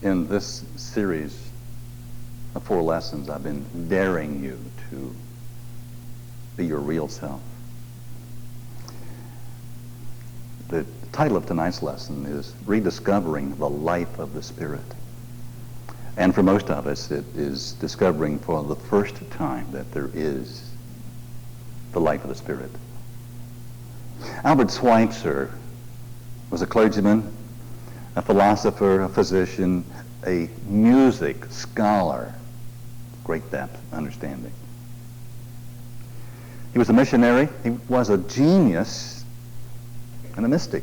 In this series of 4 lessons, I've been daring you to be your real self. The title of tonight's lesson is Rediscovering the Life of the Spirit. And for most of us, it is discovering for the first time that there is the life of the Spirit. Albert Schweitzer was a clergyman, a philosopher, a physician, a music scholar, great depth, understanding. He was a missionary. He was a genius and a mystic.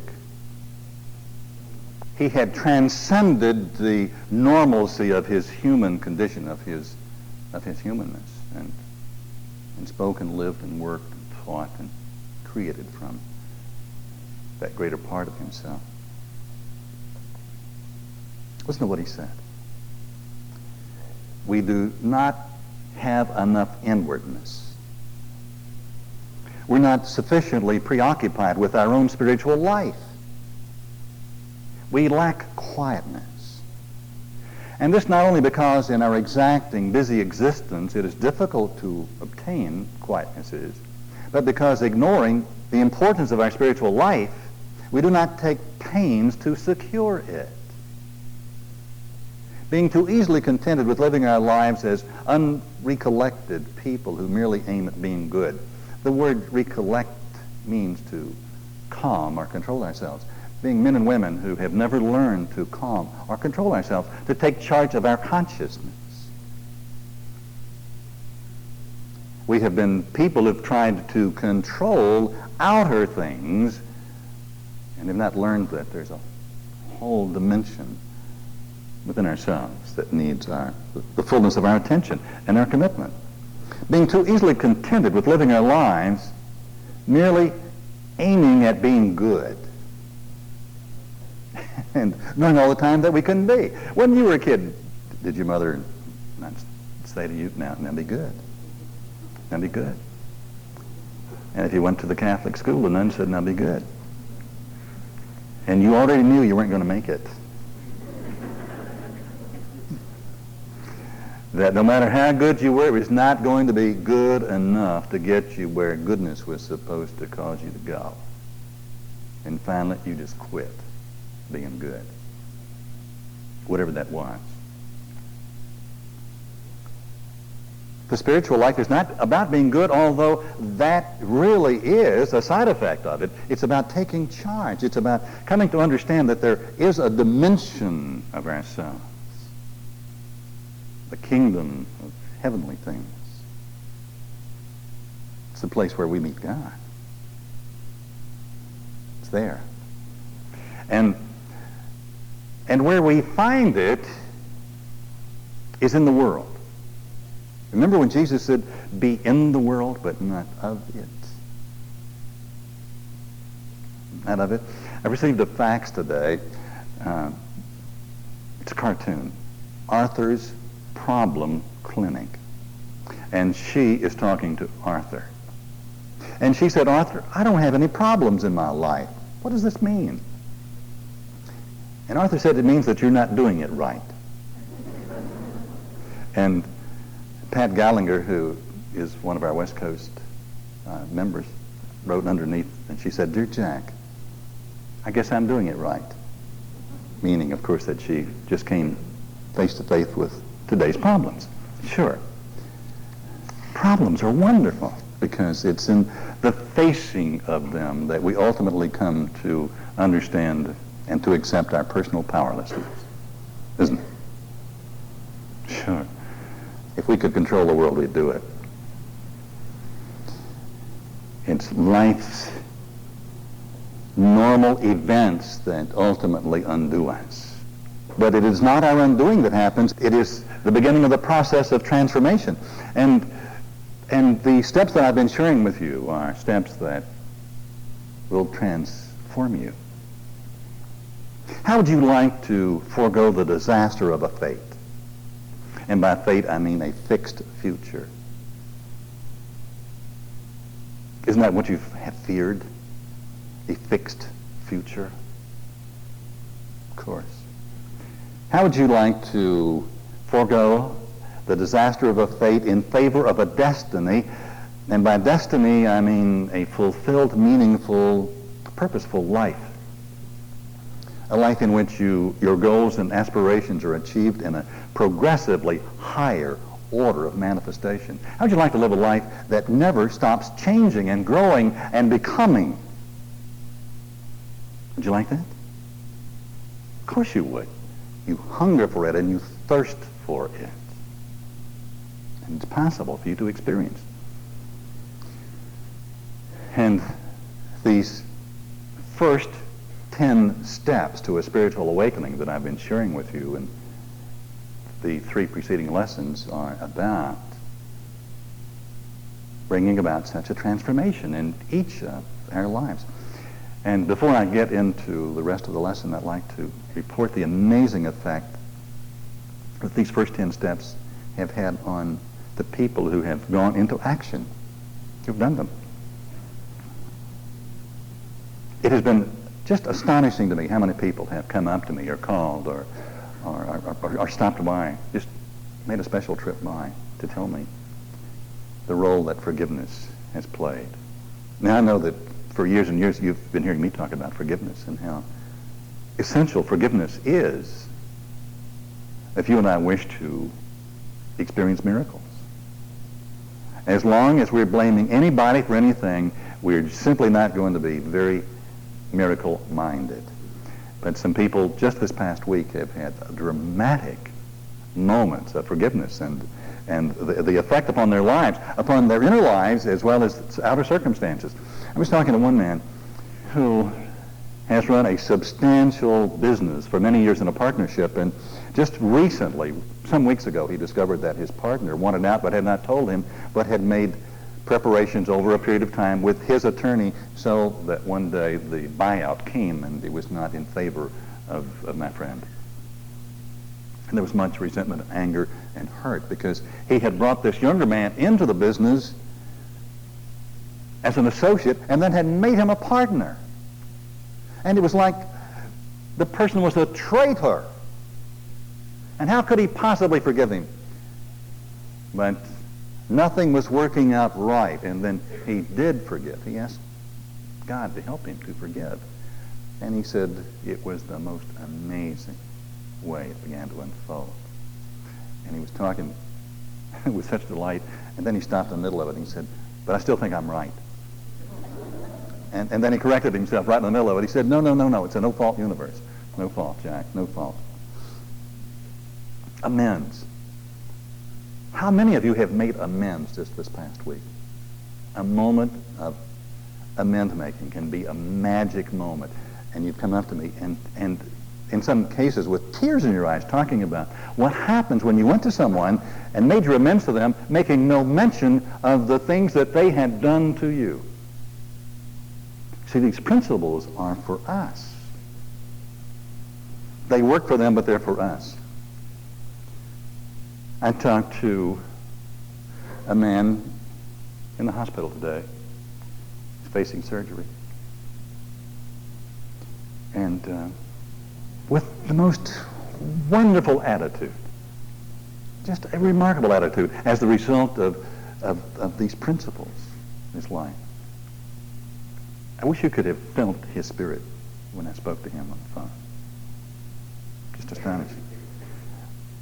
He had transcended the normalcy of his human condition, of his humanness, and spoken, lived, and worked, and taught, and created from that greater part of himself. Listen to what he said. We do not have enough inwardness. We're not sufficiently preoccupied with our own spiritual life. We lack quietness. And this not only because in our exacting, busy existence it is difficult to obtain quietnesses, but because ignoring the importance of our spiritual life, we do not take pains to secure it. Being too easily contented with living our lives as unrecollected people who merely aim at being good. The word recollect means to calm or control ourselves. Being men and women who have never learned to calm or control ourselves, to take charge of our consciousness. We have been people who've tried to control outer things and have not learned that there's a whole dimension within ourselves that needs the fullness of our attention and our commitment. Being too easily contented with living our lives merely aiming at being good and knowing all the time that we couldn't be. When you were a kid, did your mother not say to you, now be good, now be good? And if you went to the Catholic school, the nun said, now be good. And you already knew you weren't going to make it. That no matter how good you were, it was not going to be good enough to get you where goodness was supposed to cause you to go. And finally, you just quit being good, whatever that was. The spiritual life is not about being good, although that really is a side effect of it. It's about taking charge. It's about coming to understand that there is a dimension of ourselves, the kingdom of heavenly things. It's the place where we meet God. It's there. And where we find it is in the world. Remember when Jesus said, be in the world, but not of it. Not of it. I received a fax today. It's a cartoon. Arthur's Problem Clinic. And she is talking to Arthur. And she said, Arthur, I don't have any problems in my life. What does this mean? And Arthur said, it means that you're not doing it right. And Pat Gallinger, who is one of our West Coast members, wrote underneath, and she said, Dear Jack, I guess I'm doing it right. Meaning, of course, that she just came face to face with today's problems. Sure. Problems are wonderful because it's in the facing of them that we ultimately come to understand and to accept our personal powerlessness. Isn't it? Sure. If we could control the world, we'd do it. It's life's normal events that ultimately undo us. But it is not our undoing that happens. It is the beginning of the process of transformation. And the steps that I've been sharing with you are steps that will transform you. How would you like to forego the disaster of a fate? And by fate, I mean a fixed future. Isn't that what you have feared? A fixed future? Of course. How would you like to forego the disaster of a fate in favor of a destiny? And by destiny, I mean a fulfilled, meaningful, purposeful life. A life in which your goals and aspirations are achieved in a progressively higher order of manifestation. How would you like to live a life that never stops changing and growing and becoming? Would you like that? Of course you would. You hunger for it and you thirst for it. And it's possible for you to experience. And these first 10 steps to a spiritual awakening that I've been sharing with you in the 3 preceding lessons are about bringing about such a transformation in each of our lives. And before I get into the rest of the lesson, I'd like to report the amazing effect that these first 10 steps have had on the people who have gone into action, who've done them. It has been just astonishing to me how many people have come up to me or called or stopped by, just made a special trip by to tell me the role that forgiveness has played. Now I know that for years and years you've been hearing me talk about forgiveness and how essential forgiveness is if you and I wish to experience miracles. As long as we're blaming anybody for anything, we're simply not going to be very miracle-minded. But some people just this past week have had dramatic moments of forgiveness and the effect upon their lives, upon their inner lives as well as outer circumstances. I was talking to one man who has run a substantial business for many years in a partnership, and just recently, some weeks ago, he discovered that his partner wanted out but had not told him, but had made preparations over a period of time with his attorney so that one day the buyout came and it was not in favor of my friend. And there was much resentment, anger, and hurt because he had brought this younger man into the business as an associate and then had made him a partner. And it was like the person was a traitor. And how could he possibly forgive him? But nothing was working out right, and then he did forgive. He asked God to help him to forgive. And he said it was the most amazing way it began to unfold. And he was talking with such delight, and then he stopped in the middle of it and he said, but I still think I'm right. And then he corrected himself right in the middle of it. He said, no, it's a no-fault universe. No fault, Jack, no fault. Amends. How many of you have made amends just this past week? A moment of amend-making can be a magic moment. And you've come up to me, and in some cases with tears in your eyes, talking about what happens when you went to someone and made your amends to them, making no mention of the things that they had done to you. See, these principles are for us. They work for them, but they're for us. I talked to a man in the hospital today. He's facing surgery. And with the most wonderful attitude, just a remarkable attitude as the result of these principles in his life. I wish you could have felt his spirit when I spoke to him on the phone. Just astonishing.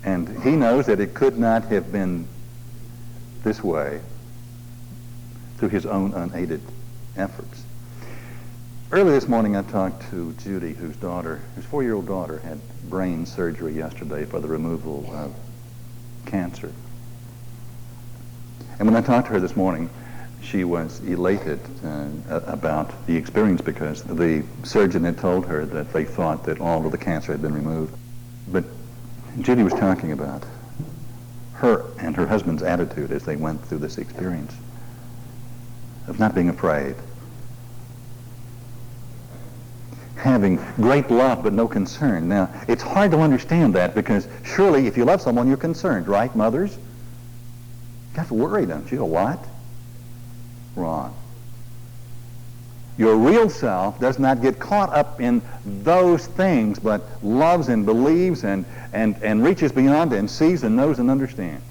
And he knows that it could not have been this way through his own unaided efforts. Early this morning I talked to Judy, whose 4-year-old daughter had brain surgery yesterday for the removal of cancer. And when I talked to her this morning, she was elated about the experience because the surgeon had told her that they thought that all of the cancer had been removed. But Judy was talking about her and her husband's attitude as they went through this experience of not being afraid, having great love but no concern. Now, it's hard to understand that because surely if you love someone, you're concerned, right, mothers? You have to worry, don't you? A what? Wrong. Your real self does not get caught up in those things, but loves and believes and reaches beyond and sees and knows and understands.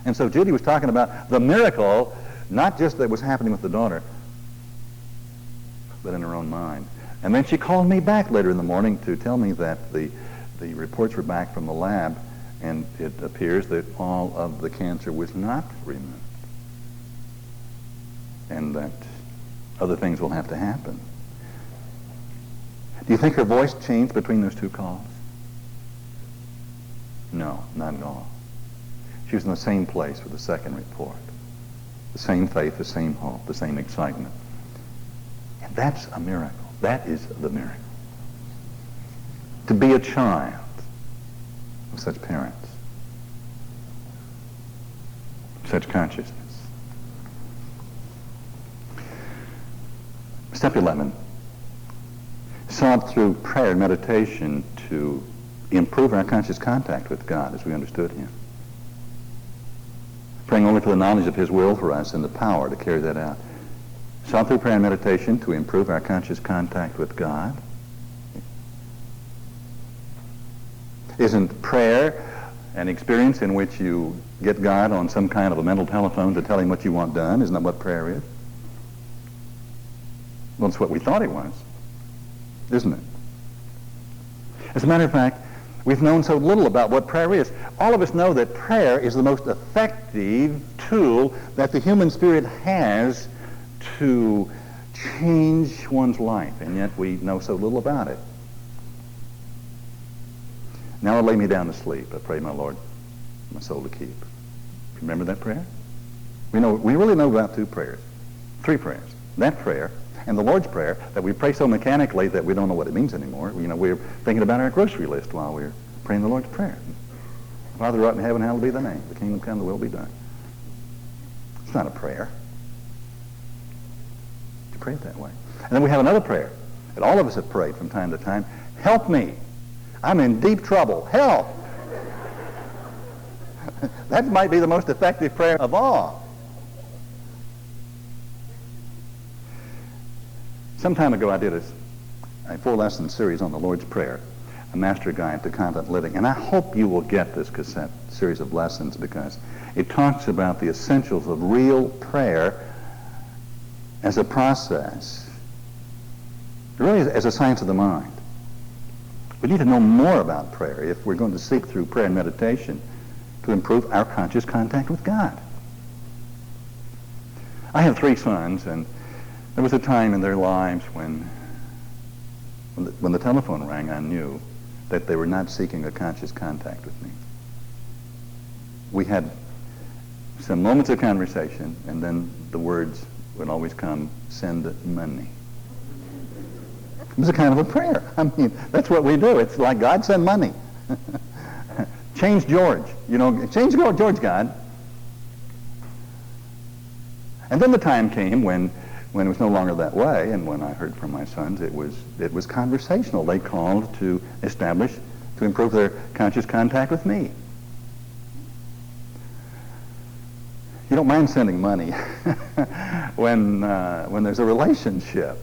And so Judy was talking about the miracle, not just that was happening with the daughter, but in her own mind. And then she called me back later in the morning to tell me that the reports were back from the lab, and it appears that all of the cancer was not removed, and that other things will have to happen. Do you think her voice changed between those two calls? No, not at all. She was in the same place with the second report. The same faith, the same hope, the same excitement. And that's a miracle. That is the miracle. To be a child of such parents, such consciousness. Step 11. Sought through prayer and meditation to improve our conscious contact with God as we understood Him. Praying only for the knowledge of His will for us and the power to carry that out. Sought through prayer and meditation to improve our conscious contact with God. Isn't prayer an experience in which you get God on some kind of a mental telephone to tell Him what you want done? Isn't that what prayer is? Well, it's what we thought it was, isn't it? As a matter of fact, we've known so little about what prayer is. All of us know that prayer is the most effective tool that the human spirit has to change one's life, and yet we know so little about it. Now I lay me down to sleep. I pray my Lord my soul to keep. Remember that prayer? We really know about two prayers. Three prayers. That prayer and the Lord's Prayer that we pray so mechanically that we don't know what it means anymore. We're thinking about our grocery list while we're praying the Lord's Prayer. Father, who art in heaven, hallowed be thy name. The kingdom come, the will be done. It's not a prayer. You pray it that way. And then we have another prayer that all of us have prayed from time to time. Help me. I'm in deep trouble. Help. That might be the most effective prayer of all. Some time ago I did a 4-lesson series on the Lord's Prayer, a master guide to content living. And I hope you will get this cassette series of lessons because it talks about the essentials of real prayer as a process, really as a science of the mind. We need to know more about prayer if we're going to seek through prayer and meditation to improve our conscious contact with God. I have 3 sons, and there was a time in their lives when the telephone rang, I knew that they were not seeking a conscious contact with me. We had some moments of conversation, and then the words would always come, send money. It was a kind of a prayer. I mean, that's what we do. It's like, God, send money. Change George. Change George, God. And then the time came when it was no longer that way, and when I heard from my sons, it was conversational. They called to improve their conscious contact with me. You don't mind sending money when there's a relationship.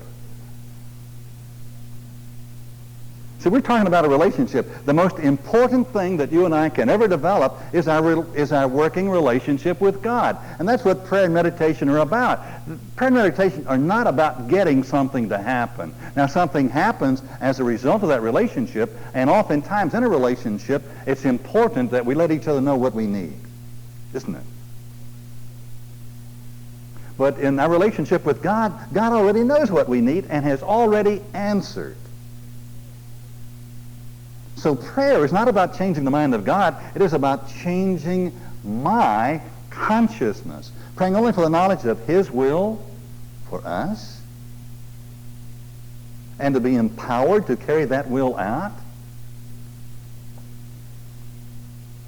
See, we're talking about a relationship. The most important thing that you and I can ever develop is our working relationship with God. And that's what prayer and meditation are about. Prayer and meditation are not about getting something to happen. Now, something happens as a result of that relationship, and oftentimes in a relationship, it's important that we let each other know what we need, isn't it? But in our relationship with God, God already knows what we need and has already answered. So prayer is not about changing the mind of God. It is about changing my consciousness. Praying only for the knowledge of His will for us and to be empowered to carry that will out.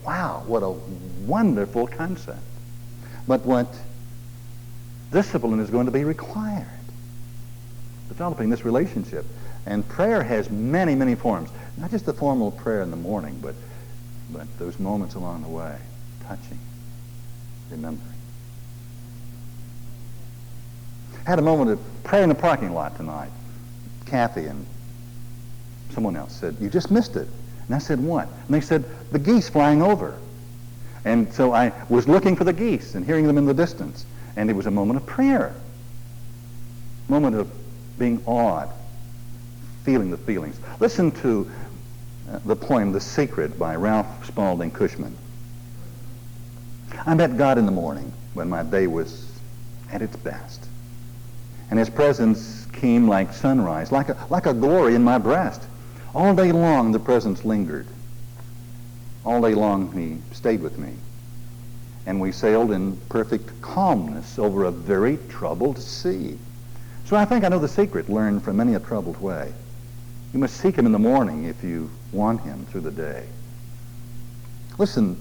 Wow, what a wonderful concept. But what discipline is going to be required? Developing this relationship. And prayer has many, many forms. Not just the formal prayer in the morning, but those moments along the way. Touching. Remembering. Had a moment of prayer in the parking lot tonight. Kathy and someone else said, "You just missed it." And I said, "What?" And they said, "The geese flying over." And so I was looking for the geese and hearing them in the distance. And it was a moment of prayer. Moment of being awed, feeling the feelings. Listen to the poem, The Secret, by Ralph Spalding Cushman. I met God in the morning when my day was at its best. And his presence came like sunrise, like a glory in my breast. All day long the presence lingered. All day long he stayed with me. And we sailed in perfect calmness over a very troubled sea. So I think I know the secret learned from many a troubled way. You must seek him in the morning if you want him through the day. Listen,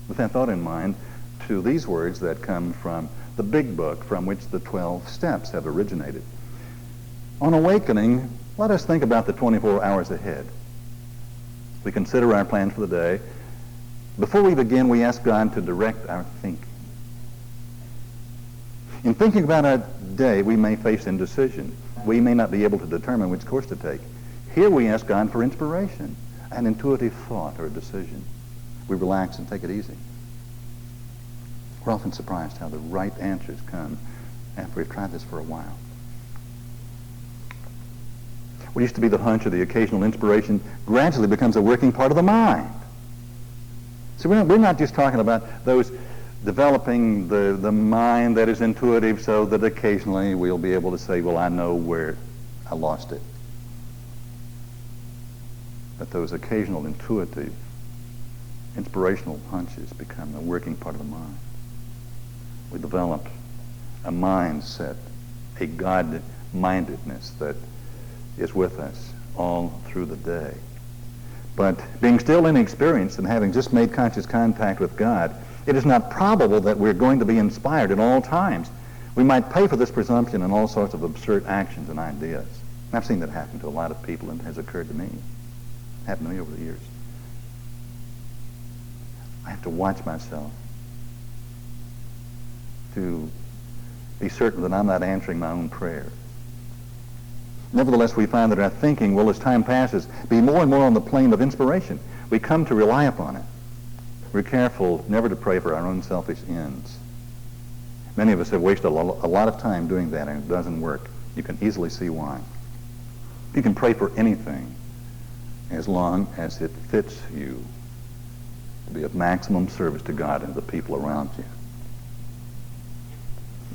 with that thought in mind, to these words that come from the big book from which the 12 steps have originated. On awakening, let us think about the 24 hours ahead. We consider our plans for the day. Before we begin, we ask God to direct our thinking. In thinking about our day, we may face indecision. We may not be able to determine which course to take. Here we ask God for inspiration, an intuitive thought or a decision. We relax and take it easy. We're often surprised how the right answers come after we've tried this for a while. What used to be the hunch or the occasional inspiration gradually becomes a working part of the mind. So we're not just talking about those developing the mind that is intuitive so that occasionally we'll be able to say, well, I know where I lost it. But those occasional intuitive, inspirational hunches become a working part of the mind. We develop a mindset, a God-mindedness that is with us all through the day. But being still inexperienced and having just made conscious contact with God, it is not probable that we're going to be inspired at all times. We might pay for this presumption in all sorts of absurd actions and ideas. I've seen that happen to a lot of people, and it has occurred to me. It happened to me over the years. I have to watch myself to be certain that I'm not answering my own prayer. Nevertheless, we find that our thinking will, as time passes, be more and more on the plane of inspiration. We come to rely upon it. We're careful never to pray for our own selfish ends. Many of us have wasted a lot of time doing that, and it doesn't work. You can easily see why. You can pray for anything as long as it fits you to be of maximum service to God and the people around you.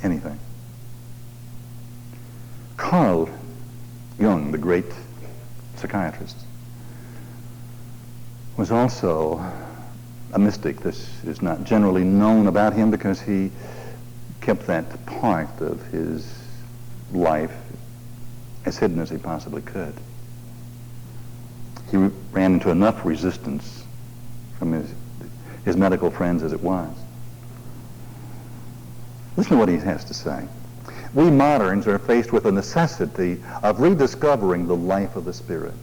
Anything. Carl Jung, the great psychiatrist, was also a mystic. This is not generally known about him because he kept that part of his life as hidden as he possibly could. He ran into enough resistance from his medical friends as it was. Listen to what he has to say. We moderns are faced with the necessity of rediscovering the life of the Spirit.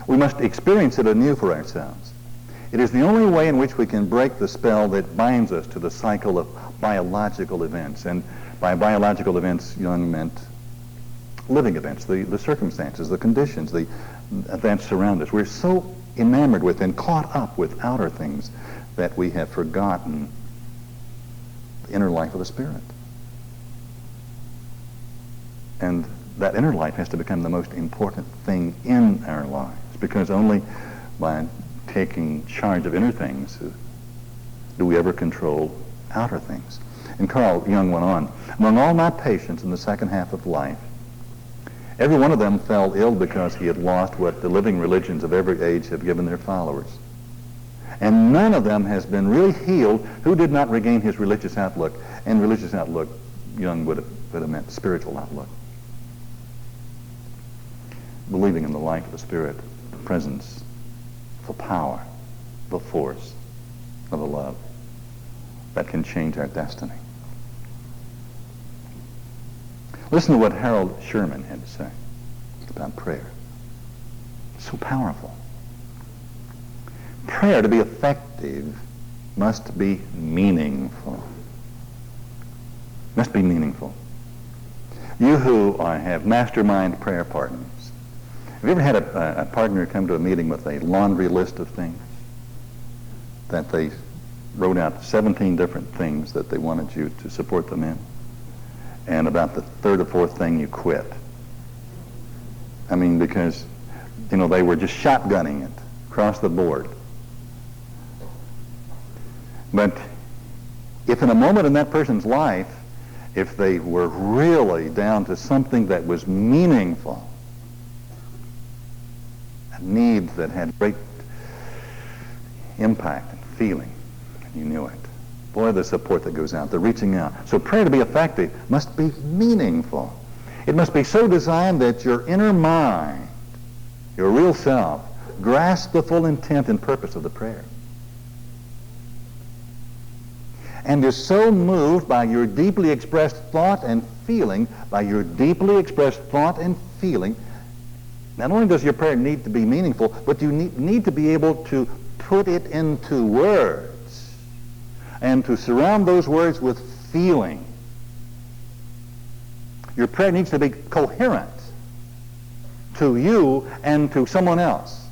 We must experience it anew for ourselves. It is the only way in which we can break the spell that binds us to the cycle of biological events. And by biological events, Jung meant living events, the circumstances, the conditions, the events around us. We're so enamored with and caught up with outer things that we have forgotten the inner life of the Spirit. And that inner life has to become the most important thing in our lives, because only by taking charge of inner things do we ever control outer things. And Carl Jung went on, among all my patients in the second half of life, every one of them fell ill because he had lost what the living religions of every age have given their followers. And none of them has been really healed who did not regain his religious outlook. And religious outlook, Jung would have meant spiritual outlook. Believing in the life of the Spirit, the presence, the power, the force of the love that can change our destiny. Listen to what Harold Sherman had to say about prayer. So powerful. Prayer, to be effective, must be meaningful. Must be meaningful. You who have mastermind prayer partners, have you ever had a partner come to a meeting with a laundry list of things that they wrote out 17 different things that they wanted you to support them in, and about the third or fourth thing you quit? I mean, because, they were just shotgunning it across the board. But if in a moment in that person's life, if they were really down to something that was meaningful, a need that had great impact and feeling, and you knew it. Boy, the support that goes out, the reaching out. So prayer, to be effective, must be meaningful. It must be so designed that your inner mind, your real self, grasps the full intent and purpose of the prayer, and is so moved by your deeply expressed thought and feeling, not only does your prayer need to be meaningful, but you need to be able to put it into words and to surround those words with feeling. Your prayer needs to be coherent to you and to someone else.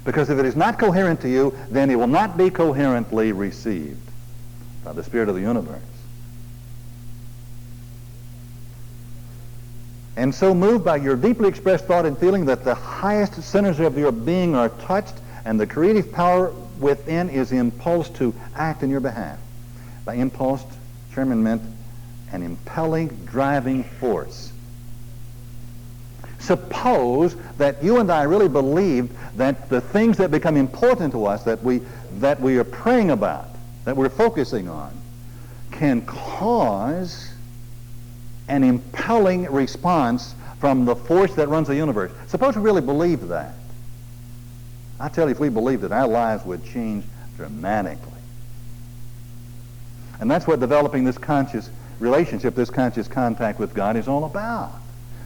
Because if it is not coherent to you, then it will not be coherently received by the Spirit of the universe. And so moved by your deeply expressed thought and feeling that the highest centers of your being are touched, and the creative power within is impulsed to act in your behalf. By impulsed, Sherman meant an impelling, driving force. Suppose that you and I really believed that the things that become important to us, that we are praying about, that we're focusing on, can cause an impelling response from the force that runs the universe. Suppose we really believed that. I tell you, if we believed it, our lives would change dramatically. And that's what developing this conscious relationship, this conscious contact with God is all about.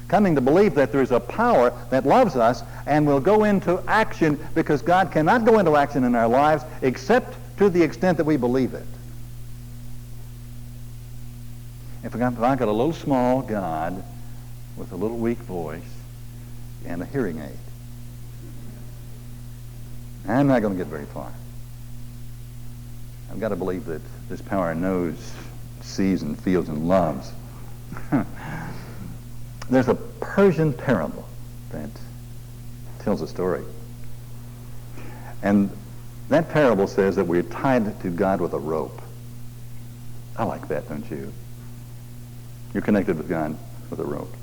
Coming to believe that there is a power that loves us and will go into action, because God cannot go into action in our lives except to the extent that we believe it. If I got a little small God with a little weak voice and a hearing aid, I'm not going to get very far. I've got to believe that this power knows, sees, and feels, and loves. There's a Persian parable that tells a story. And that parable says that we're tied to God with a rope. I like that, don't you? You're connected with God with a rope.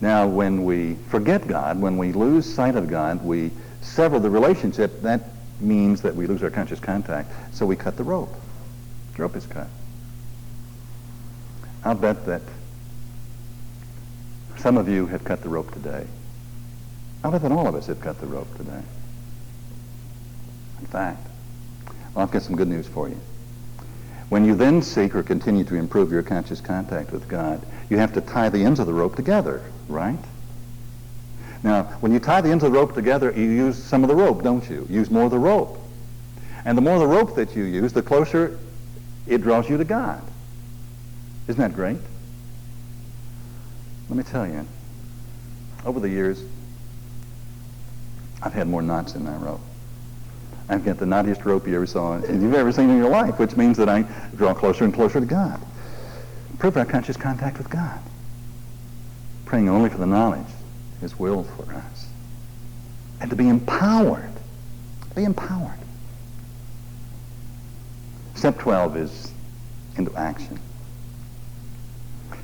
Now, when we forget God, when we lose sight of God, we sever the relationship. That means that we lose our conscious contact. So we cut the rope. The rope is cut. I'll bet that some of you have cut the rope today. I'll bet that all of us have cut the rope today. In fact, I've got some good news for you. When you then seek or continue to improve your conscious contact with God, you have to tie the ends of the rope together, right? Now, when you tie the ends of the rope together, you use some of the rope, don't you? Use more of the rope. And the more of the rope that you use, the closer it draws you to God. Isn't that great? Let me tell you, over the years, I've had more knots in that rope. I've got the knottiest rope you ever saw, you've ever seen in your life, which means that I draw closer and closer to God. Improve our conscious contact with God. Praying only for the knowledge, His will for us. And to be empowered. Be empowered. Step 12 is into action.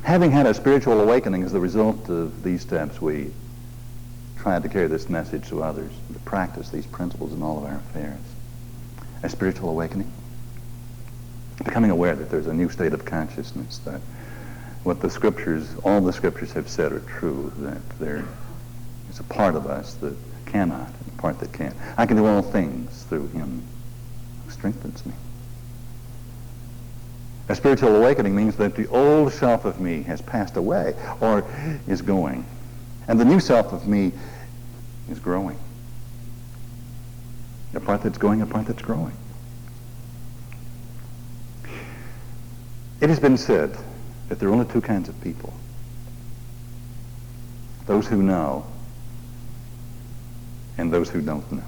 Having had a spiritual awakening as the result of these steps, we tried to carry this message to others, to practice these principles in all of our affairs. A spiritual awakening. Becoming aware that there's a new state of consciousness, that what the scriptures, all the scriptures have said are true, that there is a part of us that cannot and a part that can. I can do all things through Him who strengthens me. A spiritual awakening means that the old self of me has passed away or is going. And the new self of me is growing. A part that's going, a part that's growing. It has been said that there are only two kinds of people. Those who know and those who don't know.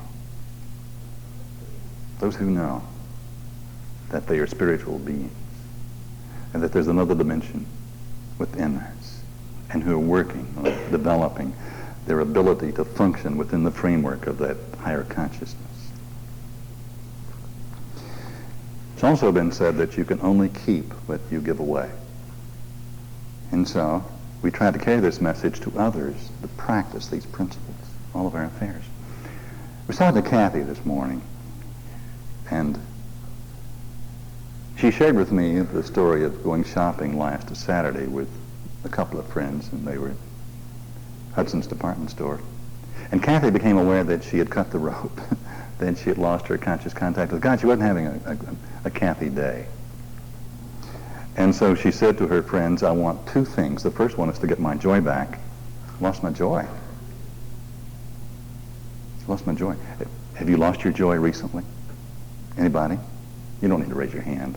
Those who know that they are spiritual beings and that there's another dimension within us, and who are working on developing their ability to function within the framework of that higher consciousness. It's also been said that you can only keep what you give away. And so we try to carry this message to others to practice these principles, all of our affairs. We saw to Kathy this morning, and she shared with me the story of going shopping last Saturday with a couple of friends, and they were at Hudson's department store. And Kathy became aware that she had cut the rope. Then she had lost her conscious contact with God. She wasn't having a Kathy day. And so she said to her friends, I want two things. The first one is to get my joy back. I lost my joy. I lost my joy. Have you lost your joy recently? Anybody? You don't need to raise your hand.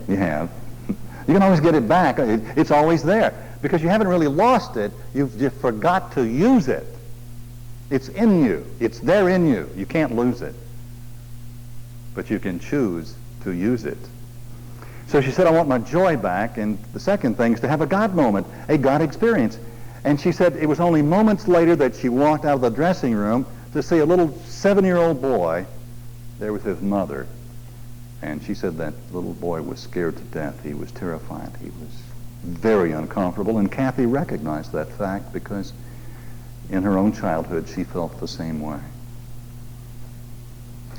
You have. You can always get it back. It's always there. Because you haven't really lost it. You've just forgot to use it. It's in you. It's there in you. You can't lose it. But you can choose to use it. So she said, I want my joy back. And the second thing is to have a God moment, a God experience. And she said it was only moments later that she walked out of the dressing room to see a little 7-year-old boy there with his mother. And she said that little boy was scared to death. He was terrified. He was very uncomfortable. And Kathy recognized that fact because in her own childhood she felt the same way.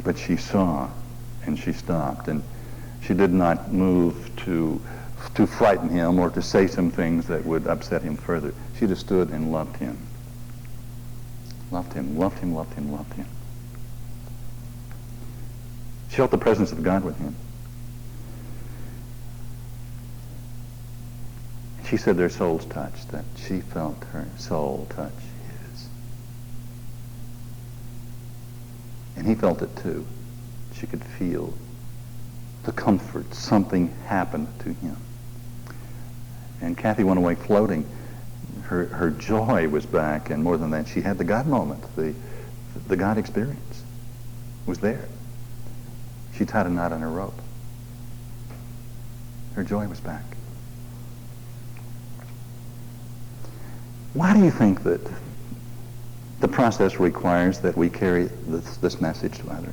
But she saw and she stopped, and she did not move to frighten him or to say some things that would upset him further. She just stood and loved him. Loved him, loved him, loved him, loved him. She felt the presence of God with him. She said their souls touched, that she felt her soul touch his. And he felt it too. She could feel the comfort. Something happened to him. And Kathy went away floating. Her joy was back, and more than that, she had the God moment. The God experience was there. She tied a knot on her rope. Her joy was back. Why do you think that the process requires that we carry this message to others?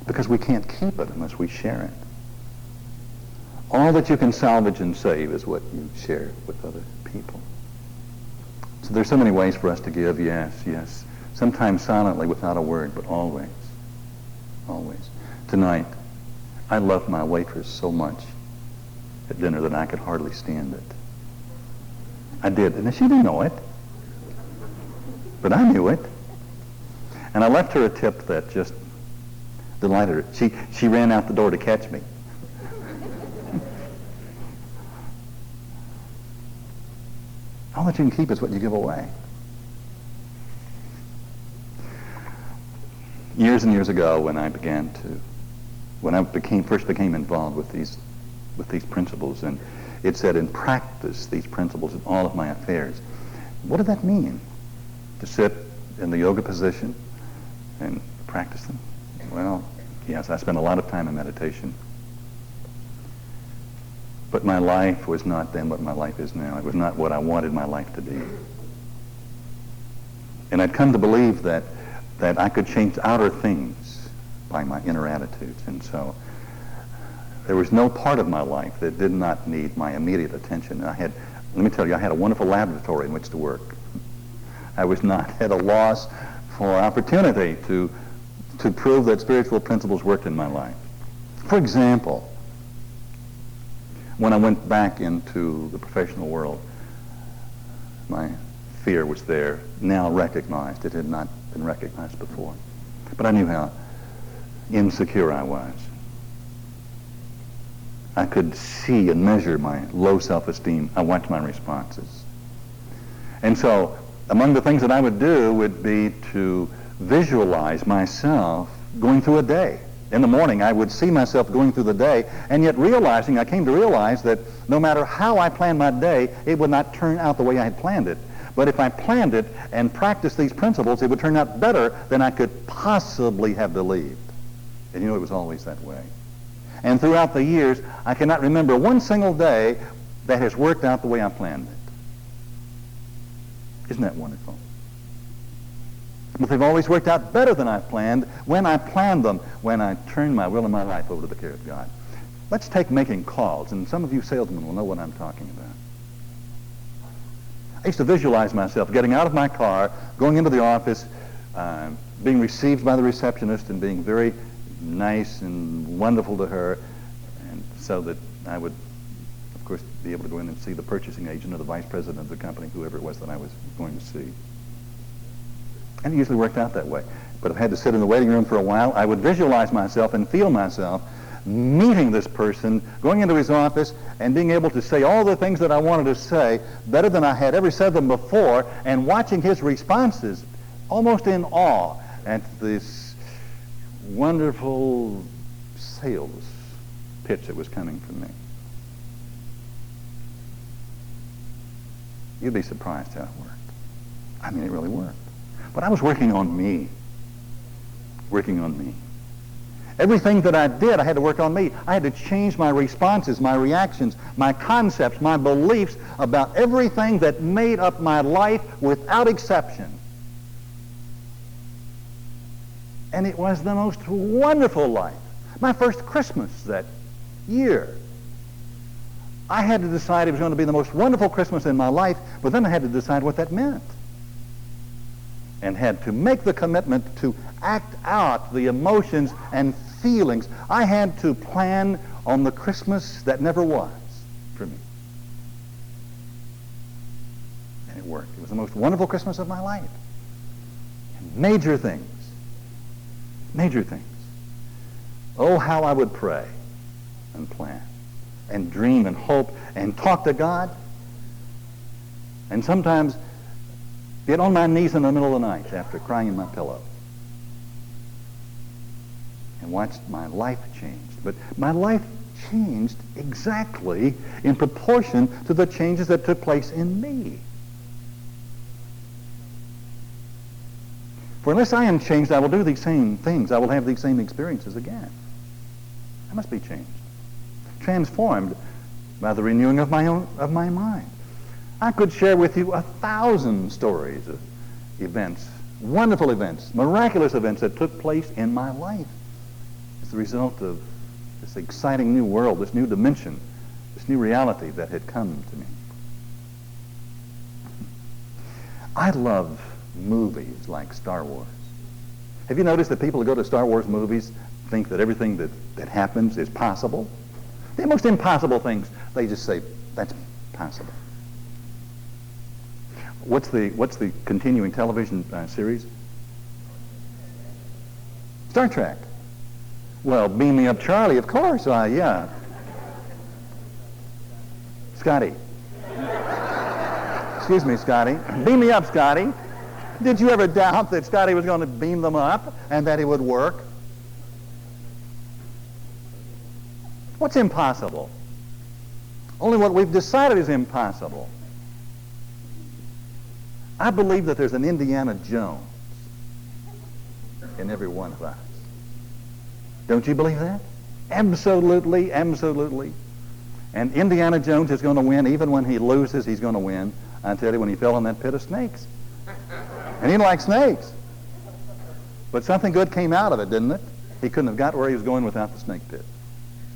Because we can't keep it unless we share it. All that you can salvage and save is what you share with other people. So there's so many ways for us to give, yes. Sometimes silently without a word, but always. Always. Tonight, I loved my waitress so much at dinner that I could hardly stand it. I did. And she didn't know it. But I knew it. And I left her a tip that just delighted her. She ran out the door to catch me. All that you can keep is what you give away. Years and years ago, when I first became involved with these principles, and it said, and practice these principles in all of my affairs. What did that mean? To sit in the yoga position and practice them? Well, yes, I spent a lot of time in meditation. But my life was not then what my life is now. It was not what I wanted my life to be. And I'd come to believe that I could change outer things by my inner attitudes. And so there was no part of my life that did not need my immediate attention. Let me tell you, I had a wonderful laboratory in which to work. I was not at a loss for opportunity to prove that spiritual principles worked in my life. For example, when I went back into the professional world, my fear was there, now recognized. It had not been recognized before. But I knew how insecure I was. I could see and measure my low self-esteem. I watched my responses. And so among the things that I would do would be to visualize myself going through a day In the morning, I would see myself going through the day, and yet I came to realize that no matter how I planned my day, it would not turn out the way I had planned it. But if I planned it and practiced these principles, it would turn out better than I could possibly have believed. And you know, it was always that way. And throughout the years, I cannot remember one single day that has worked out the way I planned it. Isn't that wonderful? But they've always worked out better than I planned when I planned them, when I turned my will and my life over to the care of God. Let's take making calls, and some of you salesmen will know what I'm talking about. I used to visualize myself getting out of my car, going into the office, being received by the receptionist and being very nice and wonderful to her, and so that I would, of course, be able to go in and see the purchasing agent or the vice president of the company, whoever it was that I was going to see. And it usually worked out that way. But if I had to sit in the waiting room for a while, I would visualize myself and feel myself meeting this person, going into his office, and being able to say all the things that I wanted to say better than I had ever said them before, and watching his responses almost in awe at this wonderful sales pitch that was coming from me. You'd be surprised how it worked. I mean, it really worked. But I was working on me. Working on me. Everything that I did, I had to work on me. I had to change my responses, my reactions, my concepts, my beliefs about everything that made up my life without exception. And it was the most wonderful life. My first Christmas that year. I had to decide it was going to be the most wonderful Christmas in my life, but then I had to decide what that meant. And had to make the commitment to act out the emotions and feelings. I had to plan on the Christmas that never was for me. And it worked. It was the most wonderful Christmas of my life. And major things. Oh, how I would pray and plan and dream and hope and talk to God. And sometimes get on my knees in the middle of the night after crying in my pillow and watched my life change. But my life changed exactly in proportion to the changes that took place in me. For unless I am changed, I will do these same things. I will have these same experiences again. I must be changed, transformed by the renewing of my mind. I could share with you 1,000 stories of events, wonderful events, miraculous events that took place in my life as a result of this exciting new world, this new dimension, this new reality that had come to me. I love movies like Star Wars. Have you noticed that people who go to Star Wars movies think that everything that happens is possible? The most impossible things, they just say, that's possible. What's the continuing television series? Star Trek. Well, beam me up, Charlie, of course. Yeah. Scotty. Excuse me, Scotty. Beam me up, Scotty. Did you ever doubt that Scotty was going to beam them up and that it would work? What's impossible? Only what we've decided is impossible. I believe that there's an Indiana Jones in every one of us. Don't you believe that? Absolutely, absolutely. And Indiana Jones is going to win. Even when he loses, he's going to win. I tell you, when he fell in that pit of snakes. And he didn't like snakes. But something good came out of it, didn't it? He couldn't have got where he was going without the snake pit.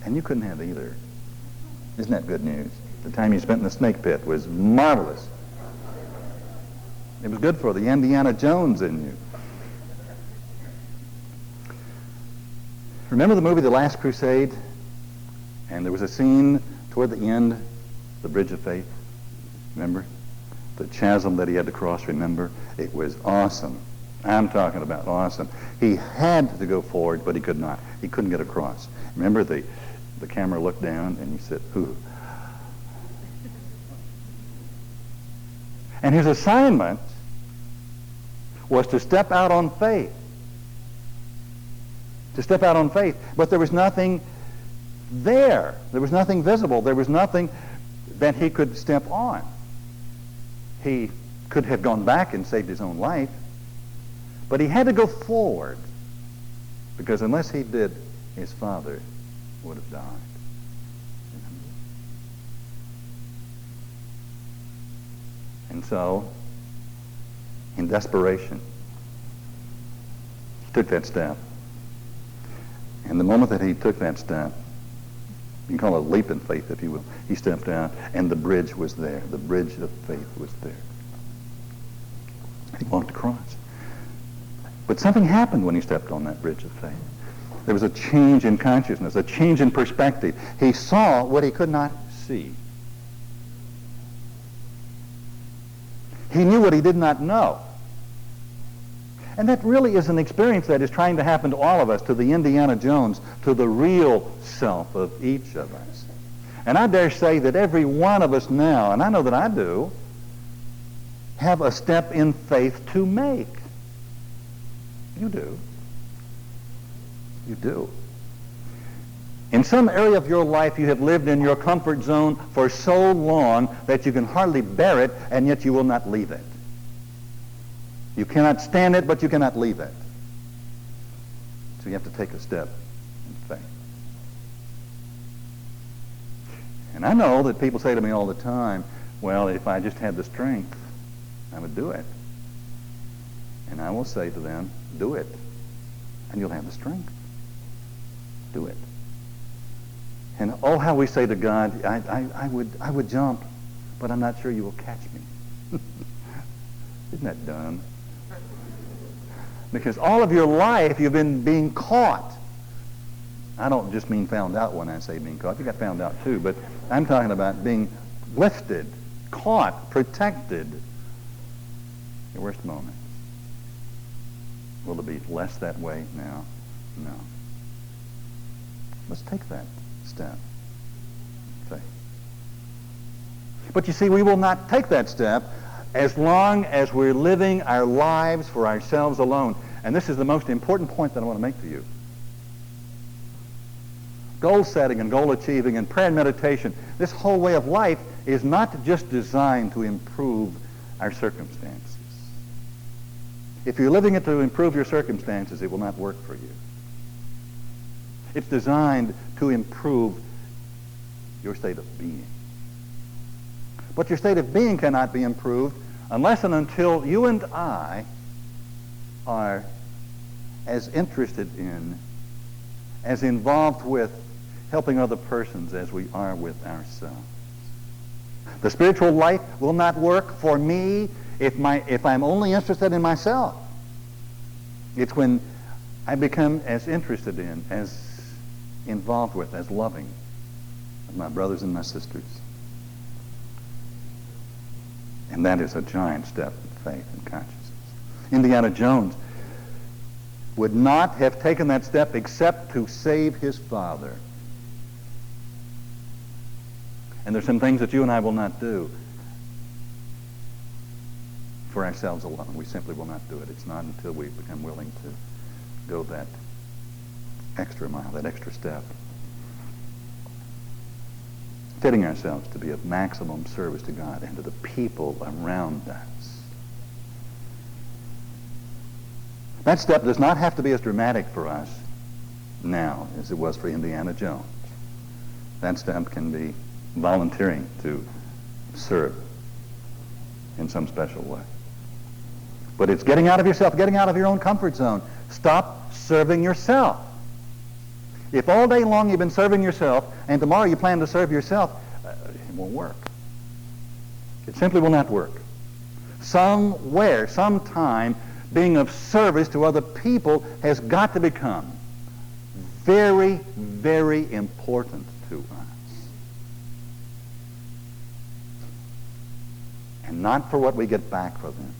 And you couldn't have either. Isn't that good news? The time you spent in the snake pit was marvelous. It was good for the Indiana Jones in you. Remember the movie The Last Crusade? And there was a scene toward the end, the Bridge of Faith. Remember? The chasm that he had to cross, remember? It was awesome. I'm talking about awesome. He had to go forward, but he could not. He couldn't get across. Remember, the camera looked down, and he said, "Ooh." And his assignment was to step out on faith. to step out on faith. But there was nothing there. There was nothing visible. There was nothing that he could step on. He could have gone back and saved his own life, but he had to go forward, because unless he did, his father would have died. And so, in desperation, he took that step. And the moment that he took that step, you can call it a leap in faith, if you will, he stepped out, and the bridge was there. The bridge of faith was there. He walked across. But something happened when he stepped on that bridge of faith. There was a change in consciousness, a change in perspective. He saw what he could not see. He knew what he did not know. And that really is an experience that is trying to happen to all of us, to the Indiana Jones, to the real self of each of us. And I dare say that every one of us now, and I know that I do, have a step in faith to make. You do. You do. In some area of your life, you have lived in your comfort zone for so long that you can hardly bear it, and yet you will not leave it. You cannot stand it, but you cannot leave it. So you have to take a step in faith. And I know that people say to me all the time, well, if I just had the strength, I would do it. And I will say to them, do it, and you'll have the strength. Do it. And oh, how we say to God, I would jump, but I'm not sure you will catch me. Isn't that dumb? Because all of your life you've been being caught. I don't just mean found out when I say being caught. You got found out too, but I'm talking about being lifted, caught, protected. Your worst moments. Will it be less that way now? No. Let's take that step. Faith. But you see, we will not take that step as long as we're living our lives for ourselves alone. And this is the most important point that I want to make to you. Goal setting and goal achieving and prayer and meditation, this whole way of life is not just designed to improve our circumstances. If you're living it to improve your circumstances, it will not work for you. It's designed to improve your state of being. But your state of being cannot be improved unless and until you and I are as interested in, as involved with helping other persons as we are with ourselves. The spiritual life will not work for me if I'm only interested in myself. It's when I become as interested in, as involved with, as loving as my brothers and my sisters. And that is a giant step in faith and consciousness. Indiana Jones would not have taken that step except to save his father. And there's some things that you and I will not do for ourselves alone. We simply will not do it. It's not until we become willing to go that extra mile, that extra step. Fitting ourselves to be of maximum service to God and to the people around us. That step does not have to be as dramatic for us now as it was for Indiana Jones. That step can be volunteering to serve in some special way. But it's getting out of yourself, getting out of your own comfort zone. Stop serving yourself. If all day long you've been serving yourself and tomorrow you plan to serve yourself, it won't work. It simply will not work. Somewhere, sometime, being of service to other people has got to become very, very important to us. And not for what we get back for them.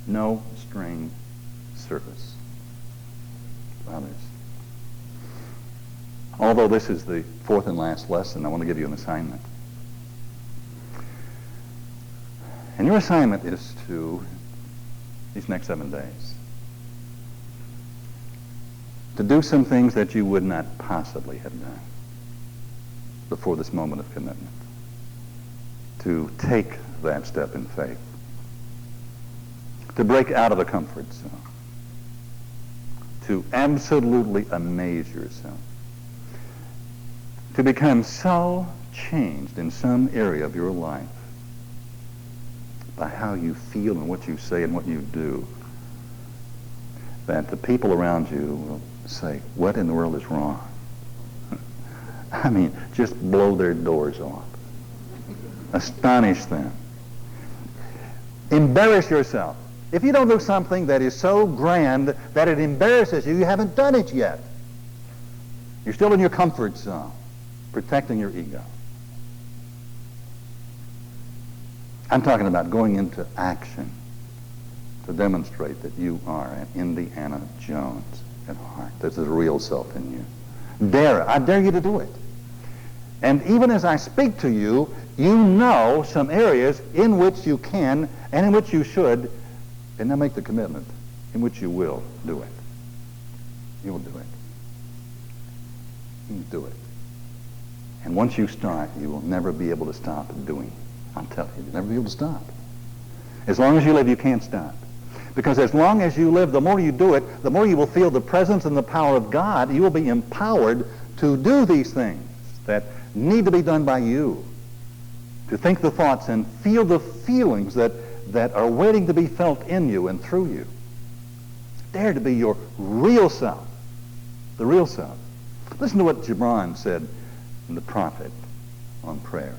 No string service to others. Although this is the fourth and last lesson, I want to give you an assignment. And your assignment is to, these next 7 days, to do some things that you would not possibly have done before this moment of commitment. To take that step in faith. To break out of the comfort zone. To absolutely amaze yourself. To become so changed in some area of your life by how you feel and what you say and what you do that the people around you will say, what in the world is wrong? I mean, just blow their doors off. Astonish them. Embarrass yourself. If you don't do something that is so grand that it embarrasses you, you haven't done it yet. You're still in your comfort zone, protecting your ego. I'm talking about going into action to demonstrate that you are an Indiana Jones at heart. There's a real self in you. Dare. I dare you to do it. And even as I speak to you, you know some areas in which you can and in which you should, and now make the commitment, in which you will do it. You will do it. You will do it. And once you start, you will never be able to stop doing. I'll tell you, you'll never be able to stop. As long as you live, you can't stop. Because as long as you live, the more you do it, the more you will feel the presence and the power of God. You will be empowered to do these things that need to be done by you. To think the thoughts and feel the feelings that are waiting to be felt in you and through you. Dare to be your real self. The real self. Listen to what Gibran said in The Prophet on prayer.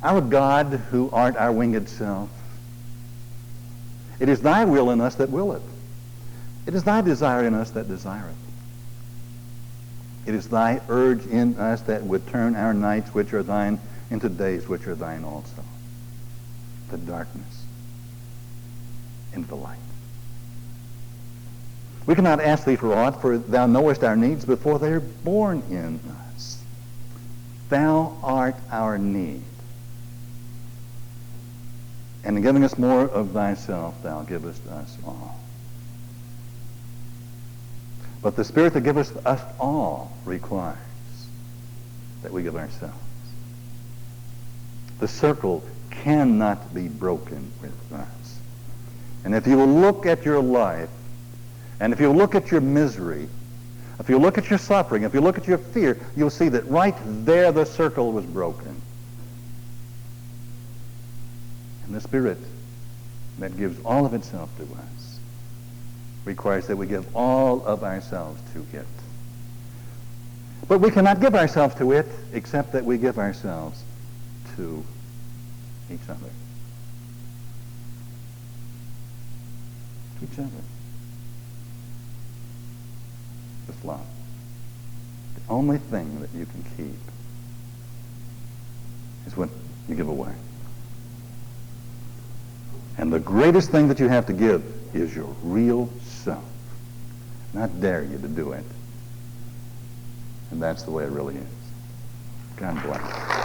Our God, who art our winged self, it is thy will in us that will it. It is thy desire in us that desireth. It is thy urge in us that would turn our nights which are thine into days which are thine also. The darkness into the light. We cannot ask thee for aught, for thou knowest our needs before they are born in us. Thou art our need. And in giving us more of thyself, thou givest us all. But the Spirit that giveth us all requires that we give ourselves. The circle cannot be broken with us. And if you will look at your life, and if you look at your misery, if you look at your suffering, if you look at your fear, you'll see that right there the circle was broken. And the Spirit that gives all of itself to us requires that we give all of ourselves to it. But we cannot give ourselves to it except that we give ourselves to each other. To each other. With love. The only thing that you can keep is what you give away. And the greatest thing that you have to give is your real self. Not dare you to do it. And that's the way it really is. God bless.